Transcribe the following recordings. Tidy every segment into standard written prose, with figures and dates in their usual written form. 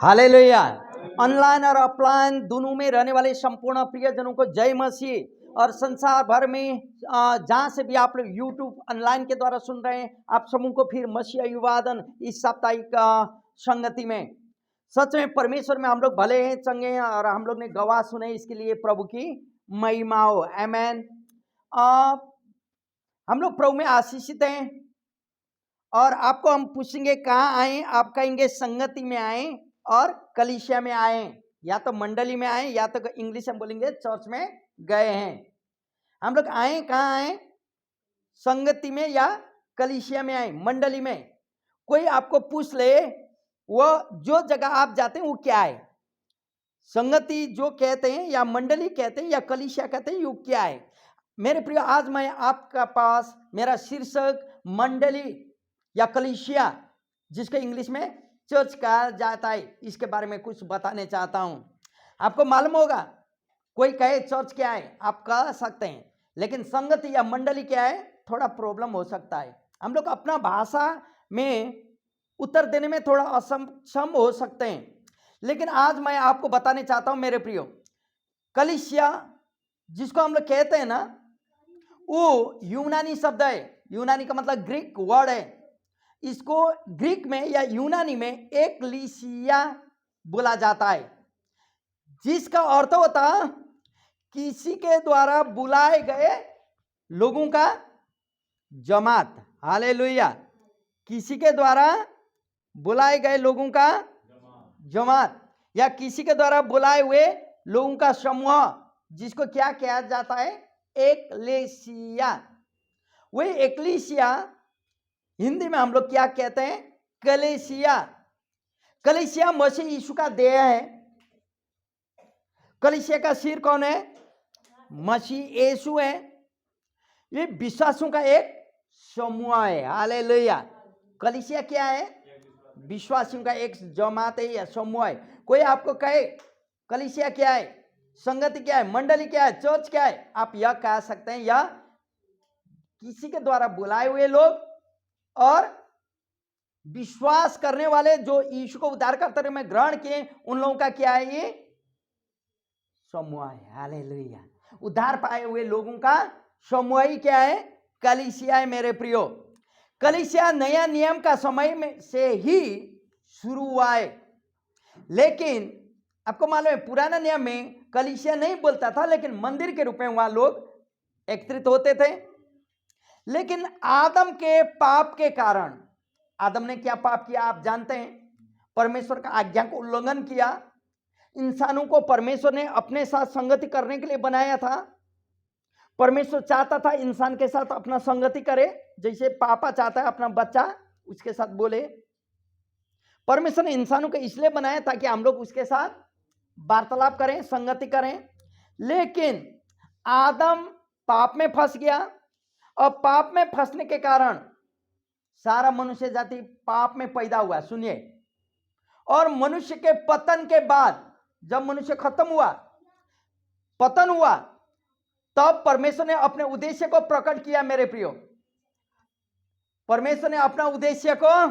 Hallelujah. Online और offline दोनों में रहने वाले संपूर्ण प्रियजनों को जय मसीह। और संसार भर में जहां से भी आप लोग यूट्यूब ऑनलाइन के द्वारा सुन रहे हैं, आप समूह को फिर मसीह अभिवादन इस साप्ताहिक संगति में। सच में परमेश्वर में हम लोग भले हैं, चंगे हैं, और हम लोग ने गवाह सुने, इसके लिए प्रभु की महिमा हो। आमेन। हम लोग प्रभु में आशीषित हैं। और आपको हम पूछेंगे कहाँ आए, आप कहेंगे संगति में आए और कलीसिया में आए, या तो मंडली में आए, या तो इंग्लिश में बोलेंगे चर्च में गए हैं। हम लोग आए कहाँ आए, संगति में या कलीसिया में आए, मंडली में। कोई आपको पूछ ले वो जो जगह आप जाते हैं वो क्या है, संगति जो कहते हैं या मंडली कहते हैं या कलीसिया कहते हैं, वो क्या है। मेरे प्रिय, आज मैं आपका पास मेरा शीर्षक मंडली या कलीसिया, जिसके इंग्लिश में चर्च कहा जाता है, इसके बारे में कुछ बताने चाहता हूं। आपको मालूम होगा, कोई कहे चर्च क्या है आप कह सकते हैं, लेकिन संगति या मंडली क्या है थोड़ा प्रॉब्लम हो सकता है। हम लोग अपना भाषा में उत्तर देने में थोड़ा असक्षम हो सकते हैं। लेकिन आज मैं आपको बताने चाहता हूं मेरे प्रियो, कलीसिया जिसको हम लोग कहते हैं ना, वो यूनानी शब्द है। यूनानी का मतलब ग्रीक वर्ड है। इसको ग्रीक में या यूनानी में एकलीसिया बोला जाता है, जिसका अर्थ होता किसी के द्वारा बुलाए गए लोगों का जमात। हालेलुया। किसी के द्वारा बुलाए गए लोगों का जमात, या किसी के द्वारा बुलाए हुए लोगों का समूह, जिसको क्या कहा जाता है, एकलेसिया। वही एकलेसिया हिंदी में हम लोग क्या कहते हैं, कलीसिया। कलीसिया मसीह यीशु का देह है। कलीसिया का सिर कौन है, मसीह यीशु है। ये विश्वासों का एक समूह है। हालेलुया। कलीसिया क्या है, विश्वासियों का एक जमात है या समूह है। कोई आपको कहे कलीसिया क्या है, संगति क्या है, मंडली क्या है, चर्च क्या है, आप यह कह सकते हैं, या किसी के द्वारा बुलाए हुए लोग और विश्वास करने वाले जो यीशु को उद्धारकर्ता के रूप में ग्रहण किए, उन लोगों का क्या है, ये समूह है। हालेलुया। उद्धार पाए हुए लोगों का समूह ही क्या है, कलीसिया है। मेरे प्रियो, कलीसिया नया नियम का समय में से ही शुरू हुआ है। लेकिन आपको मालूम है, पुराना नियम में कलीसिया नहीं बोलता था, लेकिन मंदिर के रूप में वहां लोग एकत्रित होते थे। लेकिन आदम के पाप के कारण, आदम ने क्या पाप किया आप जानते हैं, परमेश्वर का आज्ञा को उल्लंघन किया। इंसानों को परमेश्वर ने अपने साथ संगति करने के लिए बनाया था। परमेश्वर चाहता था इंसान के साथ अपना संगति करे, जैसे पापा चाहता है अपना बच्चा उसके साथ बोले। परमेश्वर ने इंसानों को इसलिए बनाया ताकि हम लोग उसके साथ वार्तालाप करें, संगति करें। लेकिन आदम पाप में फंस गया, और पाप में फंसने के कारण सारा मनुष्य जाति पाप में पैदा हुआ। सुनिए, और मनुष्य के पतन के बाद, जब मनुष्य खत्म हुआ, पतन हुआ, तब परमेश्वर ने अपने उद्देश्य को प्रकट किया। मेरे प्रियो, परमेश्वर ने अपना उद्देश्य को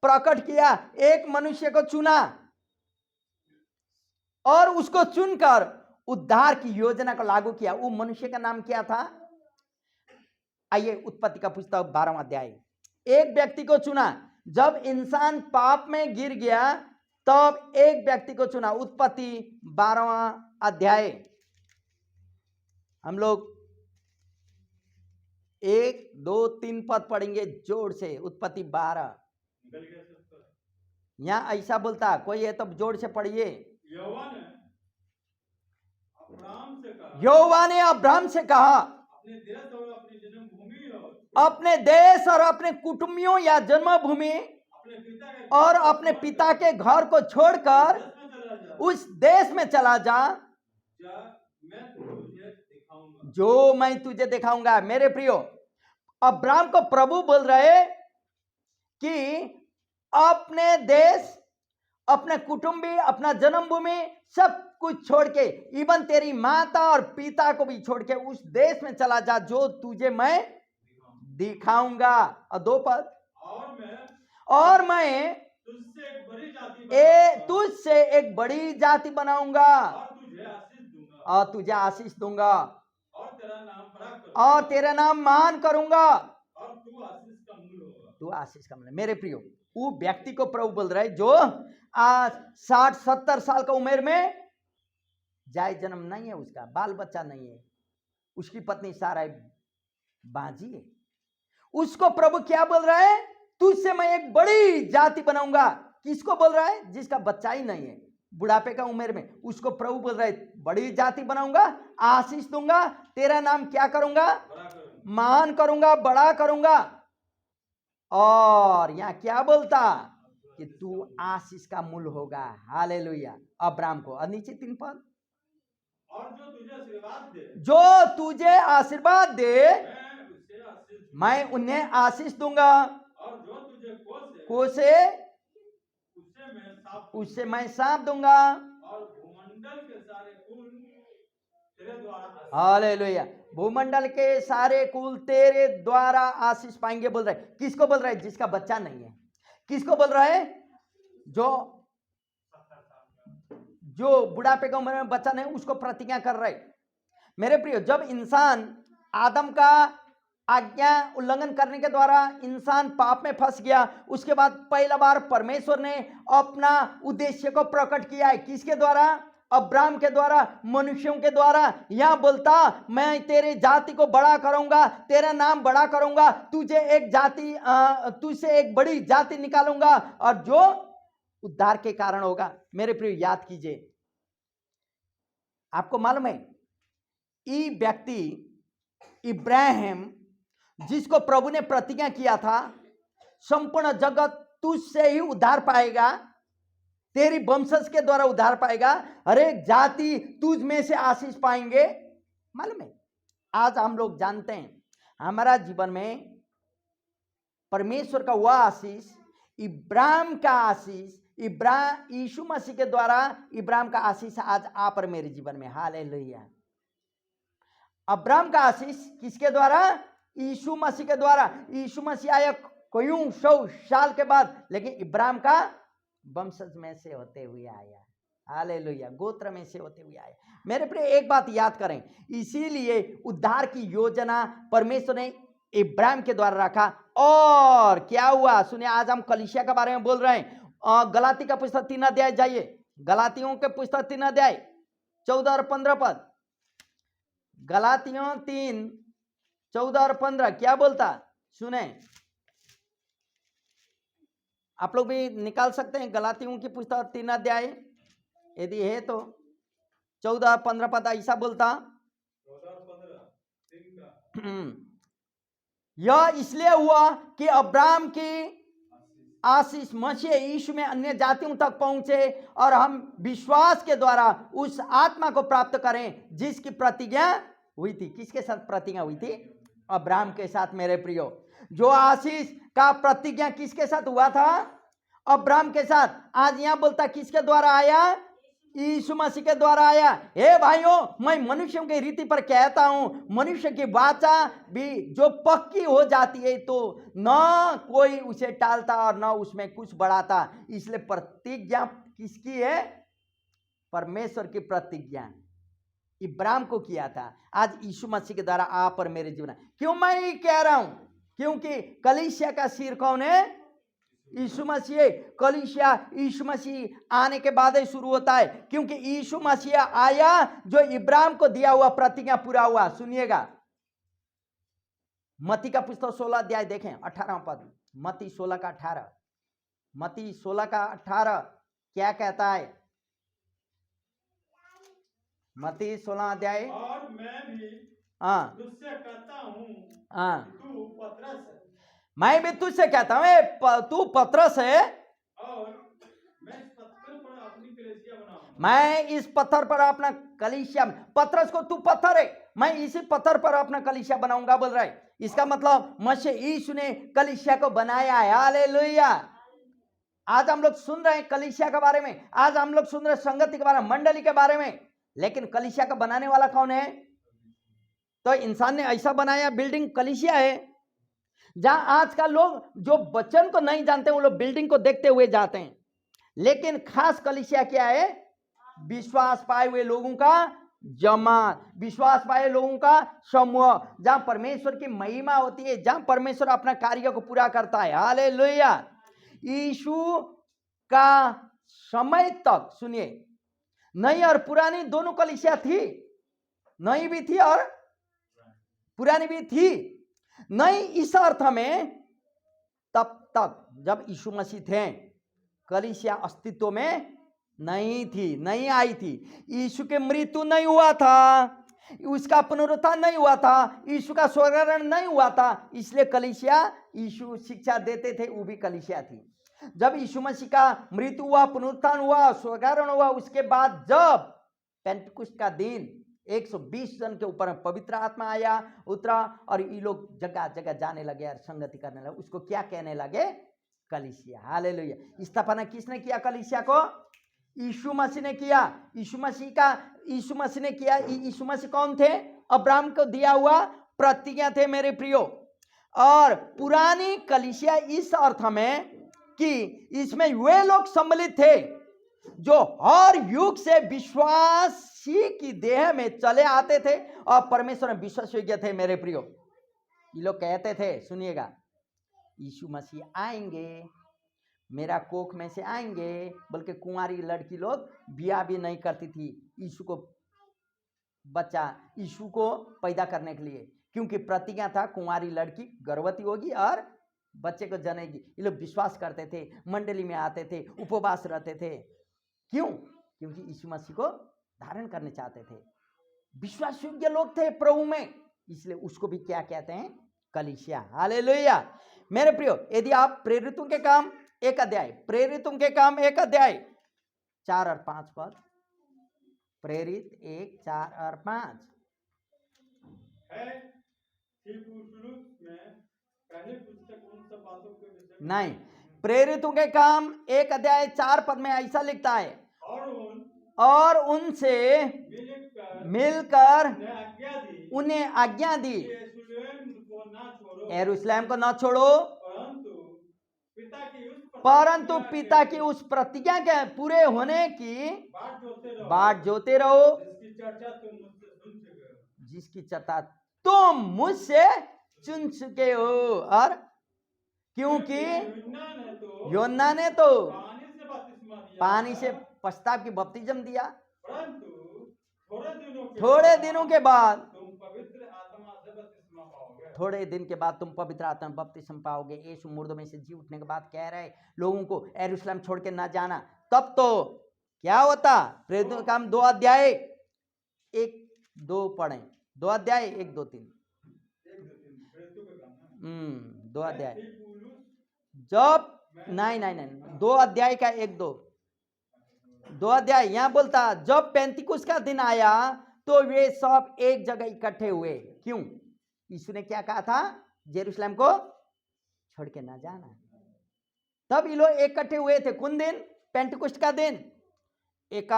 प्रकट किया। एक मनुष्य को चुना और उसको चुनकर उद्धार की योजना को लागू किया। वो मनुष्य का नाम क्या था, आइए उत्पत्ति का पुस्तक 12वां अध्याय। एक व्यक्ति को चुना। जब इंसान पाप में गिर गया, तब एक व्यक्ति को चुना। उत्पत्ति 12वां अध्याय, हम लोग 1, 2, 3 पद पढ़ेंगे जोर से। उत्पत्ति 12, यहां ऐसा बोलता, कोई है तो जोर से पढ़िए। यहोवा ने अब्राहम से कहा, अपने देश और अपने कुटुंबियों या जन्मभूमि और अपने पिता के घर को छोड़कर उस देश में चला जा जो मैं तुझे दिखाऊंगा। मेरे प्रियो, अब्राहम को प्रभु बोल रहे कि अपने देश, अपने कुटुंबी, अपना जन्मभूमि सब कुछ छोड़ के, इवन तेरी माता और पिता को भी छोड़ के उस देश में चला जा जो तुझे मैं दिखाऊंगा। और 2 पद, और मैं तुझसे एक बड़ी जाति तुझसे एक बड़ी जाति बनाऊंगा और तुझे आशीष दूंगा और तुझे आशीष दूंगा और तेरा नाम बड़ा करूंगा और तेरा नाम मान करूंगा। और तू आशीष का मूल होगा। तू आशीष का मतलब मेरे प्रियो, वो व्यक्ति को प्रभु बोल रहा है जो आज 60-70 साल का उम्र में जाय जन्म नहीं है, उसका बाल बच्चा नहीं है, उसकी पत्नी सारा बाजी है, उसको प्रभु क्या बोल रहा है? तुझसे मैं एक बड़ी जाति बनाऊंगा। किसको बोल रहा है? जिसका बच्चा ही नहीं है, बुढ़ापे का उम्र में, उसको प्रभु बोल रहा है बड़ी जाति बनाऊंगा, आशीष दूंगा, तेरा नाम क्या करूंगा? महान करूंगा, बड़ा करूंगा। और यहां क्या बोलता कि तू आशीष का मूल होगा। हालेलुया। अब्राहम को, और नीचे 3 पद, और जो तुझे आशीर्वाद दे, जो तुझे आशीर्वाद दे मैं मैं उसे आशीष दूंगा। उन्हें आशीष दूंगा, और जो तुझे कोसे कोसे उससे मैं उससे मैं सांप दूंगा। और भूमंडल के सारे कुल तेरे द्वारा आशीष। हालेलुया। भूमंडल के सारे कुल तेरे द्वारा आशीष पाएंगे बोल रहा है। किसको बोल रहा है? जिसका बच्चा नहीं है। किसको बोल रहा है? जो बुढ़ापे का उम्र में बच्चा नहीं, उसको प्रतिज्ञा कर रहा है। मेरे प्रियो, जब इंसान आदम का आज्ञा उल्लंघन करने के द्वारा इंसान पाप में फंस गया, उसके बाद पहला बार परमेश्वर ने अपना उद्देश्य को प्रकट किया है। किसके द्वारा? अब्राहम के द्वारा, मनुष्यों के द्वारा। यहां बोलता मैं तेरे जाति को बड़ा करूंगा, तेरा नाम बड़ा करूंगा, तुझे एक जाति तुझसे एक बड़ी जाति निकालूंगा, और जो उद्धार के कारण होगा। मेरे प्रिय, याद कीजिए, आपको मालूम है ये व्यक्ति इब्राहिम, जिसको प्रभु ने प्रतिज्ञा किया था संपूर्ण जगत तुझसे ही उद्धार पाएगा, तेरी वंशज के द्वारा उद्धार पाएगा, हर एक जाति तुझ में से आशीष पाएंगे। मालूम है, आज हम लोग जानते हैं हमारा जीवन में परमेश्वर का वह आशीष, इब्राहिम का आशीष, यीशु मसीह के द्वारा इब्राहिम का आशीष आज आप और मेरे जीवन में। हालेलुया। अब्राहम का आशीष किसके द्वारा? यीशु मसीह के द्वारा। यीशु मसीह आया कईयों 100 साल के बाद, लेकिन इब्राहिम का वंशज में से होते हुए आया। हालेलुया। गोत्र में से होते हुए आया। मेरे प्रिय, एक बात याद करें, इसीलिए उद्धार की योजना परमेश्वर ने इब्राहिम के द्वारा रखा। और क्या हुआ सुनिए, आज हम कलीसिया के बारे में बोल रहे हैं। गलाती का पुस्तक 3 अध्याय जाइए, गलातियों के पुस्तक 3 अध्याय 14 और 15 पद। गलातियों 3 14 और 15 क्या बोलता सुने। आप लोग भी निकाल सकते हैं गलातियों की पुस्तक 3 अध्याय, यदि है तो 14 और 15 पद ऐसा बोलता। 14 और 15 3 का यह इसलिए हुआ कि अब्राहम की आशीष मसीह यीशु में अन्य जातियों तक पहुंचे, और हम विश्वास के द्वारा उस आत्मा को प्राप्त करें जिसकी प्रतिज्ञा हुई थी। किसके साथ प्रतिज्ञा हुई थी? अब्राहम के साथ। मेरे प्रियो, जो आशीष का प्रतिज्ञा किसके साथ हुआ था? अब्राहम के साथ। आज यहां बोलता किसके द्वारा आया? यीशु मसीह के द्वारा आया। हे भाइयों, मैं मनुष्यों की रीति पर कहता हूं, मनुष्य की वाचा भी जो पक्की हो जाती है तो न कोई उसे टालता और न उसमें कुछ बढ़ाता। इसलिए प्रतिज्ञा किसकी है? परमेश्वर की प्रतिज्ञा इब्राहिम को किया था, आज यीशु मसीह के द्वारा आप और मेरे जीवन। क्यों मैं ये कह रहा हूं? क्योंकि कलीसिया का सिर कौन है? यीशु मसीह। कलीसिया यीशु मसीह आने के बाद ही शुरू होता है, क्योंकि यीशु मसीह आया जो इब्राहिम को दिया हुआ प्रतिज्ञा पूरा हुआ। सुनिएगा, मत्ती का पुस्तक 16 अध्याय देखें 18 पद। मत्ती 16 का 18, मत्ती 16 का 18 क्या कहता है? मत्ती 16 अध्याय। और मैं भी तुझसे कहता हूं, तू पतरस है, मैं भी तुझसे कहता हूं तू पतरस है, और मैं इस पत्थर पर अपनी कलीसिया बनाऊंगा। मैं इस पत्थर पर अपना कलीसिया। पतरस को तू पत्थर है, मैं इसी पत्थर पर अपना कलीसिया बनाऊंगा बोल रहा है। इसका मतलब मसीह यीशु ने कलीसिया को बनाया है। हालेलुया। आज हम लोग सुन रहे हैं कलीसिया के बारे में, आज हम लोग सुन रहे हैं संगति के बारे में, मंडली के बारे में, लेकिन कलीसिया का बनाने वाला कौन है? तो इंसान ने ऐसा बनाया बिल्डिंग कलीसिया है। जहां आज का लोग जो वचन को नहीं जानते वो लोग बिल्डिंग को देखते हुए जाते हैं, लेकिन खास कलीसिया क्या है? विश्वास पाए हुए लोगों का जमात, विश्वास पाए लोगों का समूह, जहां परमेश्वर की महिमा होती है, जहां परमेश्वर अपना कार्य को पूरा करता है। हालेलुया। यीशु का समय तक सुनिए, नई और पुरानी दोनों कलीसिया थी, नई भी थी और पुरानी भी थी। नई इस अर्थ में तब तक जब यीशु मसीह थे, कलीसिया अस्तित्व में नहीं थी, नहीं आई थी। यीशु के मृत्यु नहीं हुआ था, उसका पुनरुत्थान नहीं हुआ था, यीशु का स्वर्गारोहण नहीं हुआ था, इसलिए कलीसिया, यीशु शिक्षा देते थे वो भी कलीसिया थी। जब यीशु मसीह का मृत्यु हुआ, पुनरुत्थान हुआ, स्वर्गारोहण हुआ, उसके बाद जब पेंटकुस्ट का दिन 120 जन के ऊपर पवित्र आत्मा आया, उतरा, और ये लोग जगह जगह जाने लगे और संगति करने लगे, उसको क्या कहने लगे? कलीसिया। हालेलुया। स्थापना किसने किया कलीसिया को? यीशु मसीह ने किया। यीशु मसीह ने किया। यीशु मसीह कौन थे? अब्राहम को दिया हुआ प्रतिज्ञा थे मेरे प्रियो। और पुरानी कलीसिया इस अर्थ में कि इसमें वे लोग सम्मिलित थे जो हर युग से विश्वासी की देह में चले आते थे और परमेश्वर में विश्वास योग्य थे मेरे प्रियो। ये लोग कहते थे, सुनिएगा, यीशु मसीह आएंगे, मेरा कोख में से आएंगे, बल्कि कुंवारी लड़की लोग ब्याह भी नहीं करती थी यीशु को पैदा करने के लिए, क्योंकि प्रतिज्ञा था कुंवारी लड़की गर्भवती होगी और बच्चे को जनेगी। ये लोग विश्वास करते थे, मंडली में आते थे, उपवास रहते थे। क्यों? क्योंकि यीशु मसीह को धारण करने चाहते थे, विश्वास योग्य लोग थे प्रभु में, इसलिए उसको भी क्या कहते हैं? कलीसिया। हालेलुया। मेरे प्रियो, यदि आप प्रेरितों के काम 1 अध्याय, प्रेरितों के काम 1 अध्याय 4 और 5 पद, प्रेरित 1, 4 और 5 है कि पुरुष में पहली पुस्तक उन सब बातों के विषय में नहीं, प्रेरितों के काम 1 अध्याय 4 पद में ऐसा लिखता है, और उनसे मिलकर उन्हें आज्ञा दी, यरूशलेम को न छोड़ो, परंतु पिता की उस प्रतिज्ञा के पूरे होने की बाट जोते रहो, जिसकी चर्चा तुम मुझसे चुन चुके हो। और क्योंकि यूहन्ना ने तो पानी से पश्चाताप की बपतिस्म दिया, थोड़े दिनों के बाद थोड़े दिन के बाद तुम पवित्र आत्मा बपतिस्म पाओगे। यीशु मुर्दों में से जी उठने के बाद कह रहे लोगों को यरूशलेम छोड़ के ना जाना। तब तो क्या होता? प्रेरितों का काम 2 अध्याय 1-2 पढ़ें, 2 अध्याय 1-2-3 2 अध्याय, जब नहीं 2 अध्याय का 1-2 अध्याय यहाँ बोलता, जब पेंतिकुस्त का दिन आया तो वे सब एक जगह इकट्ठे हुए। क्यों? यीशु ने क्या कहा था? यरूशलेम को छोड़ के ना जाना। तब ये लोग इकट्ठे हुए थे। कौन दिन? पेंतिकुस्त का दिन। एक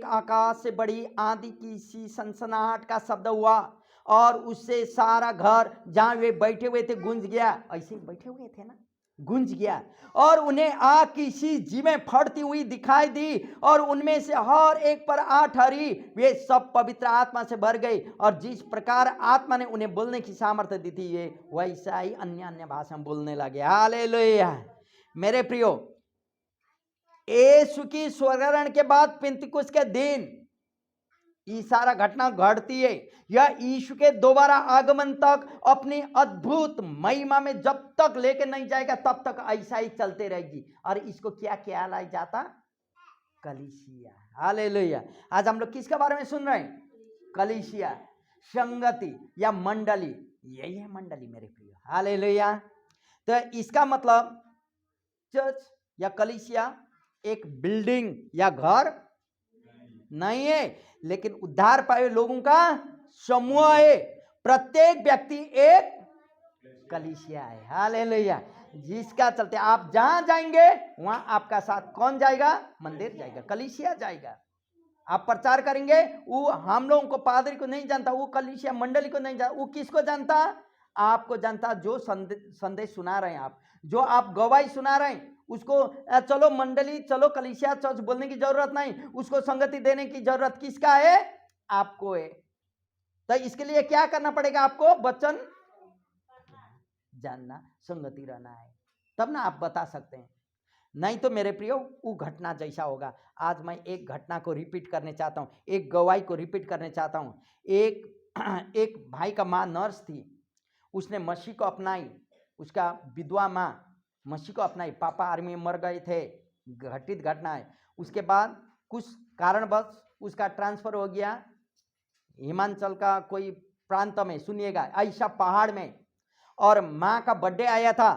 आकाश से बड़ी आंधी की सी सनसनाहट का शब्द हुआ और उससे सारा घर जहां वे बैठे हुए थे गूंज गया। ऐसे ही बैठे हुए थे ना, गूंज गया, और उन्हें आग की सी जीमें फटती हुई दिखाई दी और उनमें से हर एक पर 8 हरी। वे सब पवित्र आत्मा से भर गए और जिस प्रकार आत्मा ने उन्हें बोलने की सामर्थ्य दी थी, ये वैसा ही अन्य भाषा में बोलने लगे। हालेलुया। मेरे प्रियो, यीशु की स्वर्गारोहण के बाद पेंतिकुस्त के दिन ये सारा घटना घटती है। यह यीशु के दोबारा आगमन तक अपनी अद्भुत महिमा में जब तक लेके नहीं जाएगा तब तक ऐसा ही चलते रहेगी। और इसको क्या कहलाया जाता? कलीसिया। हालेलुया। आज हम लोग किसके बारे में सुन रहे हैं? कलीसिया, संगति या मंडली। यही है मंडली मेरे प्रिय। हालेलुया। तो इसका मतलब चर्च या कलीसिया एक बिल्डिंग या घर नहीं है, लेकिन उद्धार पाए लोगों का समूह है। प्रत्येक व्यक्ति एक कलीसिया है। हालेलुया। जिसका चलते आप जहां जाएंगे वहां आपका साथ कौन जाएगा? मंदिर जाएगा, कलीसिया जाएगा। आप प्रचार करेंगे, वो हम लोगों को, पादरी को नहीं जानता, वो कलीसिया मंडली को नहीं जानता, वो किसको जानता? आपको जनता जो संदेश सुना रहे हैं, आप जो आप गवाही सुना रहे हैं, उसको चलो मंडली, चलो कलीसिया, चर्च बोलने की जरूरत नहीं, उसको संगति देने की जरूरत किसका है? आपको है। तो इसके लिए क्या करना पड़ेगा? आपको वचन जानना, संगति रहना है, तब ना आप बता सकते हैं। नहीं तो मेरे प्रियो वो घटना जैसा होगा। आज मैं एक घटना को रिपीट करने चाहता हूँ, एक गवाही को रिपीट करने चाहता हूँ। एक भाई का माँ नर्स थी, उसने मसीह को अपनाई, उसका विधवा माँ मसीह को अपनाई। पापा आर्मी में मर गए थे, घटित घटना है। उसके बाद कुछ कारणवश उसका ट्रांसफर हो गया हिमाचल का कोई प्रांत में, सुनिएगा, ऐसा पहाड़ में। और माँ का बर्थडे आया था,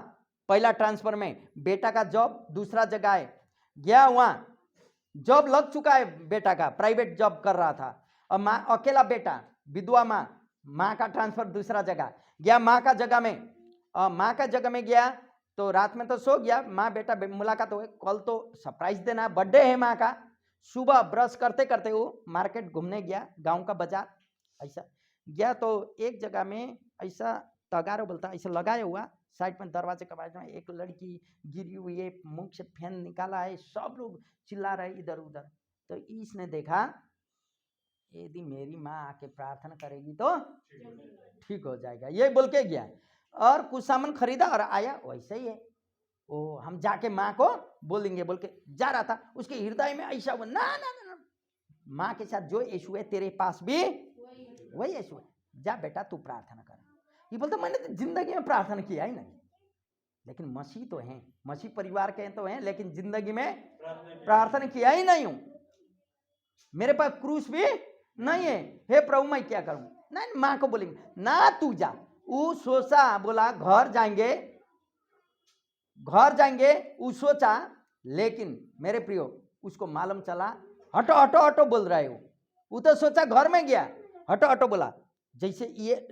पहला ट्रांसफर में। बेटा का जॉब दूसरा जगह है, गया वहाँ, जॉब लग चुका है बेटा का, प्राइवेट जॉब कर रहा था। और माँ अकेला बेटा, विधवा माँ, माँ का ट्रांसफर दूसरा जगह गया, माँ का जगह में। माँ का जगह में गया तो रात में तो सो गया, माँ बेटा मुलाकात हो गई, कल तो सरप्राइज देना, बर्थडे है माँ का। सुबह ब्रश करते करते वो मार्केट घूमने गया, गांव का बाजार ऐसा गया, तो एक जगह में ऐसा तगारा बोलता ऐसा लगाया हुआ, साइड में दरवाजे के बाजू में एक लड़की गिरी हुई है, मुंह से फैन निकाला है, सब लोग चिल्ला रहे इधर उधर। तो इसने देखा यदि मेरी माँ आके प्रार्थना करेगी तो ठीक हो जाएगा, ये बोल के गया और कुछ सामान खरीदा और आया, वैसे ही है ओ, हम जाके माँ को बोलेंगे बोल के जा रहा था। उसके हृदय में ऐसा हुआ, ना ना ना, माँ के साथ जो यीशु है तेरे पास भी वही यीशु है, जा बेटा तू प्रार्थना कर। ये बोलता मैंने तो जिंदगी में प्रार्थना किया ही नहीं, लेकिन मसीह तो हैं, मसीह परिवार के तो हैं, लेकिन जिंदगी में प्रार्थना किया ही नहीं हूं, मेरे पास क्रूस भी नहीं है, हे प्रभु मैं क्या करूं? नहीं, माँ को बोलेंगे ना तू जा। वो सोचा, बोला घर जाएंगे, घर जाएंगे, वो सोचा, लेकिन मेरे प्रियो उसको मालूम चला हटो हटो हटो बोल रहा है वो तो सोचा घर में गया, हटो हटो बोला। जैसे ये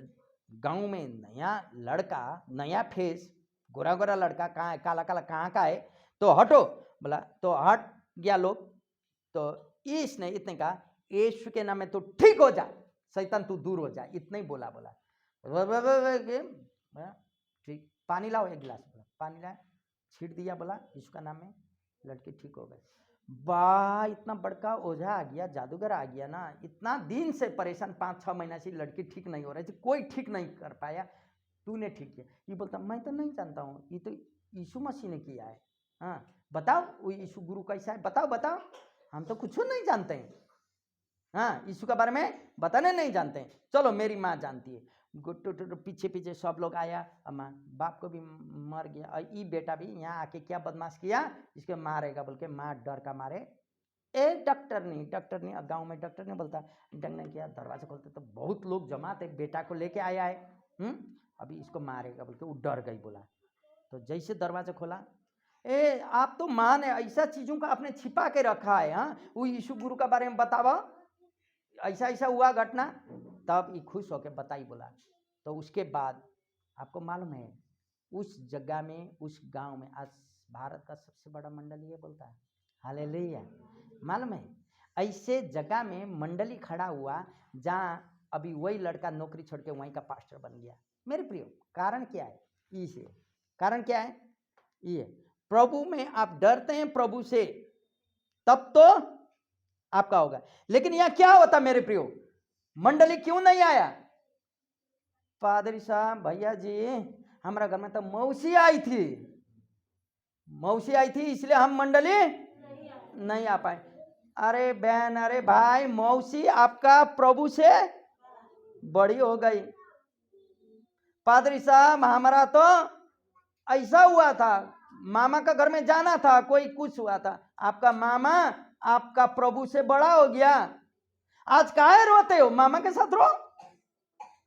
गांव में नया लड़का, नया फेस, गोरा गोरा लड़का कहाँ है, काला काला कहाँ का है, तो हटो बोला, तो हट गया लोग। तो इसने इतने कहा यीशु के नाम में तो ठीक हो जा, शैतान तू दूर हो जा, इतना ही बोला। ठीक, पानी लाओ एक गिलास, बोला पानी लाया, छीट दिया, बोला यीशु का नाम में, लड़की ठीक हो गई। वाह, इतना बड़का ओझा आ गया, जादूगर आ गया ना, इतना दिन से परेशान, 5-6 महीना से लड़की ठीक नहीं हो रही थी, कोई ठीक नहीं कर पाया, तूने ठीक किया। ये बोलता मैं तो नहीं जानता हूँ, ये तो यीशु मसीह ने किया है। हाँ बताओ वो यीशु गुरु कैसा है, बताओ बताओ, हम तो कुछ नहीं जानते हैं, हाँ यीशु के बारे में बताने नहीं जानते हैं, चलो मेरी माँ जानती है। गुट्टू पीछे पीछे सब लोग आया, अम्मा बाप को भी मर गया, और ये बेटा भी यहाँ आके क्या बदमाश किया, इसके मारेगा बोल के माँ डर का मारे, डॉक्टर नहीं, गांव में डॉक्टर नहीं बोलता, डंग ने किया, दरवाजा खोलते तो बहुत लोग जमा थे, बेटा को लेके आया है, अभी इसको मारेगा बोल के वो डर गई। बोला तो जैसे दरवाजा खोला, आप तो माँ ने ऐसा चीजों का आपने छिपा के रखा है, हाँ वो यीशु गुरु के बारे में बतावा, ऐसा ऐसा हुआ घटना, तब ये खुश होकर बताई। बोला तो उसके बाद आपको मालूम है उस जगह में, उस गांव में आज भारत का सबसे बड़ा मंडली है, बोलता है हालेलुया, मालूम है ऐसे जगह में मंडली खड़ा हुआ जहाँ अभी वही लड़का नौकरी छोड़ के वहीं का पास्टर बन गया। मेरे प्रियो कारण क्या है? इसे कारण क्या है? ये प्रभु में आप डरते हैं प्रभु से, तब तो आपका होगा। लेकिन यहां क्या होता मेरे प्रियो, मंडली क्यों नहीं आया? पादरी साहब, भैया जी, हमारा घर में तो मौसी आई थी, इसलिए हम मंडली नहीं आ पाए। अरे बहन, अरे भाई, मौसी आपका प्रभु से बड़ी हो गई। पादरी साहब, हमारा तो ऐसा हुआ था, मामा का घर में जाना था, कोई कुछ हुआ था, आपका मामा आपका प्रभु से बड़ा हो गया। आज काहे रोते हो? मामा के साथ रो,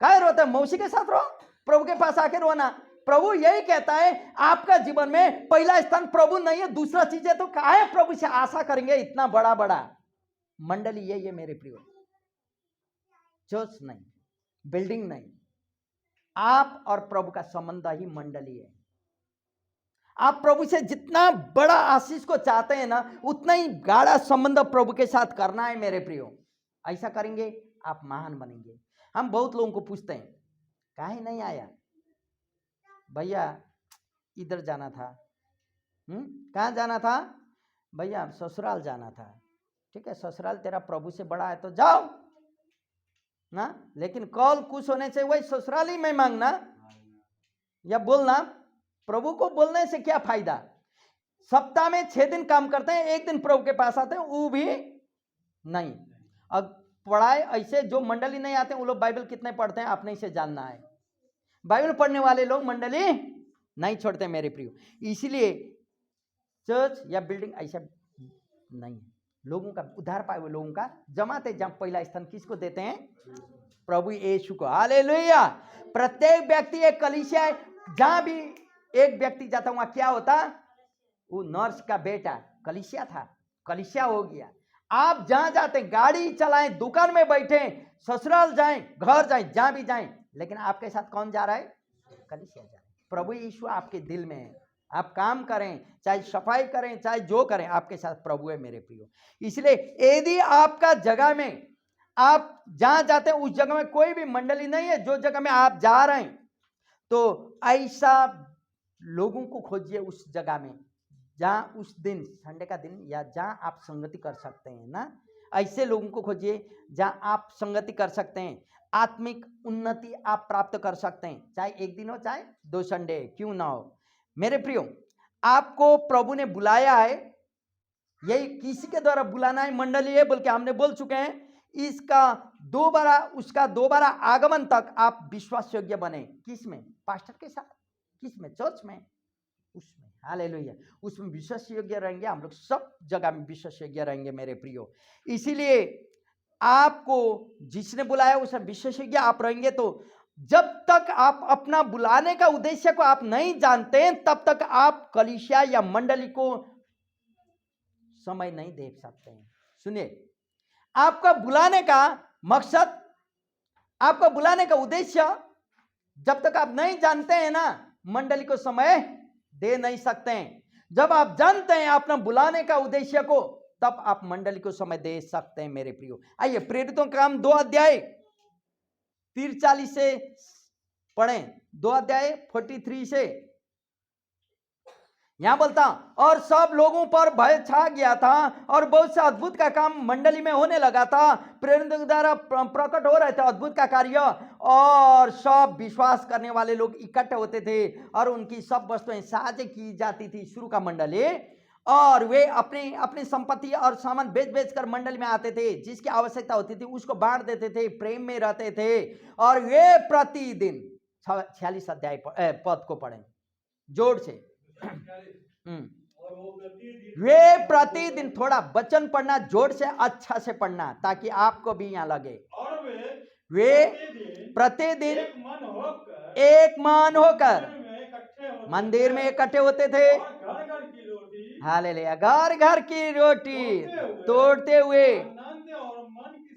काहे रोते हो? मौसी के साथ रो, प्रभु के पास आके रोना। प्रभु यही कहता है आपका जीवन में पहला स्थान प्रभु नहीं है, दूसरा चीज है, तो काहे प्रभु से आशा करेंगे इतना बड़ा बड़ा? मंडली यही है मेरे प्रियो, चर्च नहीं, बिल्डिंग नहीं, आप और प्रभु का संबंध ही मंडली है। आप प्रभु से जितना बड़ा आशीष को चाहते हैं ना, उतना ही गाढ़ा संबंध प्रभु के साथ करना है मेरे प्रियो। ऐसा करेंगे आप महान बनेंगे। हम बहुत लोगों को पूछते हैं काहे नहीं आया, भैया इधर जाना था, कहाँ जाना था भैया, ससुराल जाना था। ठीक है, ससुराल तेरा प्रभु से बड़ा है तो जाओ ना, लेकिन कॉल कुछ होने से वही ससुराल ही में मांगना या बोलना। प्रभु को बोलने से क्या फायदा? सप्ताह में 6 दिन काम करते हैं, एक दिन प्रभु के पास आते हैं, वो भी नहीं। अब पढ़ाए ऐसे जो मंडली नहीं आते वो लोग बाइबल कितने पढ़ते हैं आपने इसे जानना है। बाइबल पढ़ने वाले लोग मंडली नहीं छोड़ते मेरे प्रियो। इसलिए चर्च या बिल्डिंग ऐसा नहीं है। लोगों का उद्धार पाए हुए लोगों का जमाते जब पहला स्थान किसको देते हैं? प्रभु यीशु को। हालेलुया। प्रत्येक व्यक्ति एक कलीसिया है, जहां भी एक व्यक्ति जाता वहां क्या होता? वो नर्स का बेटा कलीसिया था, कलीसिया हो गया। आप जहां जाते, गाड़ी चलाएं, दुकान में बैठे, ससुराल जाएं, घर जाएं, जहां भी जाएं, लेकिन आपके साथ कौन जा रहा है? कलीसिया जा रहा है। प्रभु यीशु आपके दिल में है। आप काम करें, चाहे सफाई करें, चाहे जो करें, आपके साथ प्रभु है मेरे प्रियो। इसलिए यदि आपका जगह में, आप जहां जाते हैं उस जगह में कोई भी मंडली नहीं है, जो जगह में आप जा रहे हैं, तो ऐसा लोगों को खोजिए उस जगह में जहां उस दिन संडे का दिन या जहां आप संगति कर सकते हैं ना, ऐसे लोगों को खोजिए जहां आप संगति कर सकते हैं, आत्मिक उन्नति आप प्राप्त कर सकते हैं, चाहे एक दिन हो चाहे 2 संडे क्यों ना हो। मेरे प्रियो, आपको प्रभु ने बुलाया है, यही किसी के द्वारा बुलाना है मंडली है बोल के हमने बोल चुके हैं। उसका दोबारा आगमन तक आप विश्वास योग्य बने। किस में? पास्टर के साथ। किस में? चर्च में, उसमें। हालेलुया। उसमें विश्वास योग्य रहेंगे, हम लोग सब जगह में विश्वास योग्य रहेंगे मेरे प्रियो। इसीलिए आपको जिसने बुलाया उसमें विश्वास योग्य आप रहेंगे। तो जब तक आप अपना बुलाने का उद्देश्य को आप नहीं जानते हैं, तब तक आप कलीसिया या मंडली को समय नहीं दे सकते हैं। सुनिए, आपका बुलाने का मकसद, आपका बुलाने का उद्देश्य जब तक आप नहीं जानते हैं ना, मंडली को समय दे नहीं सकते हैं। जब आप जानते हैं अपना बुलाने का उद्देश्य को, तब आप मंडली को समय दे सकते हैं मेरे प्रियो। आइए प्रेरितों का काम 2 अध्याय 43 से पढ़ें, 2 अध्याय 43 से। यहां बोलता, और सब लोगों पर भय छा गया था और बहुत से अद्भुत का काम मंडली में होने लगा था। प्रेरितों के द्वारा प्रकट हो रहे थे अद्भुत का कार्य, और सब विश्वास करने वाले लोग इकट्ठे होते थे और उनकी सब वस्तुएं साझे की जाती थी। शुरू का मंडली, और वे अपनी अपनी संपत्ति और सामान बेच बेच कर मंडली में आते थे, जिसकी आवश्यकता होती थी उसको बांट देते थे, प्रेम में रहते थे। और वे प्रतिदिन 46 अध्याय पद को पढ़ें जोर से। वे प्रतिदिन, थोड़ा वचन पढ़ना जोर से, अच्छा से पढ़ना ताकि आपको भी यहाँ लगे। और वे प्रतिदिन एक मन होकर मंदिर में इकट्ठे होते थे। हालेलुया। घर घर की रोटी तोड़ते हुए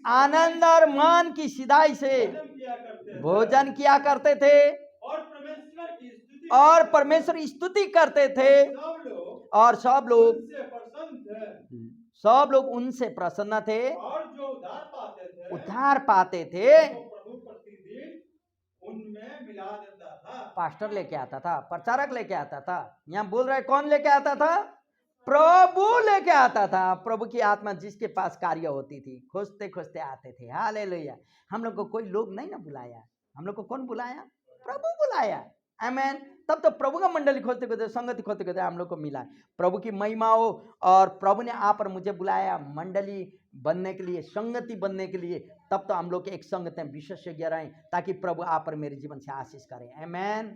आनंद और मन की सीधाई से भोजन किया करते थे और परमेश्वर की स्तुति करते थे, और सब लोग उनसे प्रसन्न थे और जो उद्धार पाते थे। प्रभु प्रतिदिन उनमें मिला देता था। पास्टर लेके आता था, प्रचारक लेके आता था। यहाँ बोल रहे कौन लेके आता था? प्रभु लेके आता था। प्रभु की आत्मा जिसके पास कार्य होती थी, खोजते खोजते आते थे। हालेलुया। हम लोग को कोई लोग नहीं ना बुलाया, हम लोग को कौन बुलाया? प्रभु बुलाया। आमेन। तब तो प्रभु का मंडली खोजते खोजते, संगति खोजते खोजते हम लोग को मिला। प्रभु की महिमा हो, और प्रभु ने आप और मुझे बुलाया मंडली बनने के लिए, संगति बनने के लिए। तब तो हम लोग एक संगत में विशेषज्ञ रहें, ताकि प्रभु आप और मेरे जीवन से आशीष करें। आमेन।